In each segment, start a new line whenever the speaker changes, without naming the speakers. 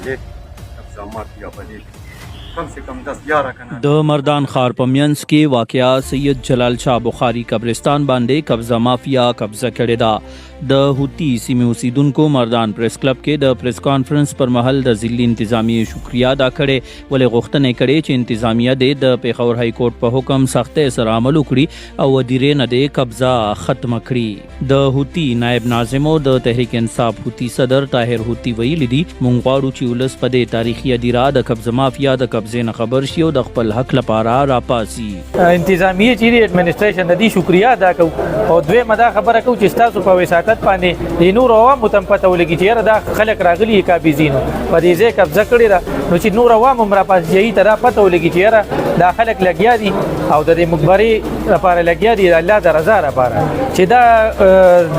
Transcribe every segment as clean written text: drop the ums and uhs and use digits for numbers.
والے قبضه مافیا بلې کم سے کم 10-11 کنه
د مردان ښار په منځ کې واقعا سید جلال شاه بخاری قبرستان باندې قبضه مافیا قبضه کړې ده. د هوتی سیمې اوسیدونکو مردان پریس کلب کې د پریس کانفرنس پر مهال د ضلعي انتظامیې شکریا ادا کړې، ولې غوښتنې کړې چې انتظامیه د پیښور های کورټ په حکم سختۍ سره عمل وکړي او ودیرې نه د قبضه ختم کړي. د هوتی نائب ناظم او د تحریک انصاف هوتی صدر طاهر هوتی ویلي دي موږ غواړو چې ولس په دې تاریخي ادیره د قبضه مافیا د قبضې نه خبر شي او د خپل حق لپاره راپاسي.
انتظامیه چې ایڈمنسټریشن د دې شکریا ادا کوو او دویمه دا خبره کوو چې تاسو په وساطت باندې د نور عوامو ته پته ولګي چې یاره دا خلک راغلي قابضینو په دې ځای قبضه کړې ده، نو چې نور عوام هم راپاسي ته دا پته ولګي چې یاره دا خلک لګیا دي او د دې مقبرې لپاره لګیا دي د الله د رضا لپاره، چې دا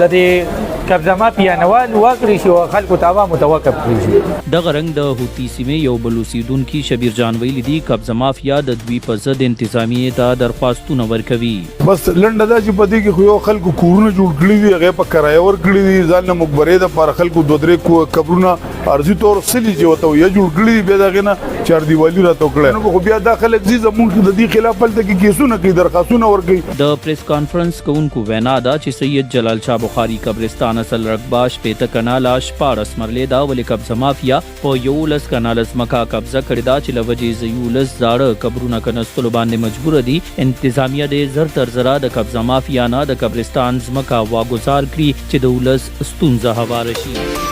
د دې قبضه مافیا نوال واکړي شي او خلکو ته عوامو ته وقف کړي شي.
دغه رنګ د هوتی سیمې یو بل اوسیدونکي شبیر جان ویلي دي قبضه مافیا د دوی په ضد انتظامیې ته درخواستونه ورکوي.
بس لنډه دا چې په دې کې خو یو خلکو کورونه جوړ کړي دي، هغه په کرایه ورکړي دي، ځان نه مقبرې دپاره خلکو دوه درې قبرونه عرضي طور سلي چې ورته یا جوړ کړي دي، بیا د هغې نه چاردیوالي راته وکړی، خو بیا دا خلک ځي زموږ د دې خلاف هلته کې کیسونه کوي، درخواستونه ورکوي.
د پریس کانفرنس کوونکو وینا ده چې سید جلال شاه بخاری قبرستان اصل رقبه 15 کناله 14 مرلې ده، ولې قبضه مافیا په 11 کناله ځمکه قبضه کړې ده چې له وجې 11 زاړه قبرونه کنستلو باندې مجبوره دي. انتظامیه د زر تر زره د قبضه مافیا نه د قبرستان ځمکه واګزار کړي چې د ولس ستونزه هواره شي.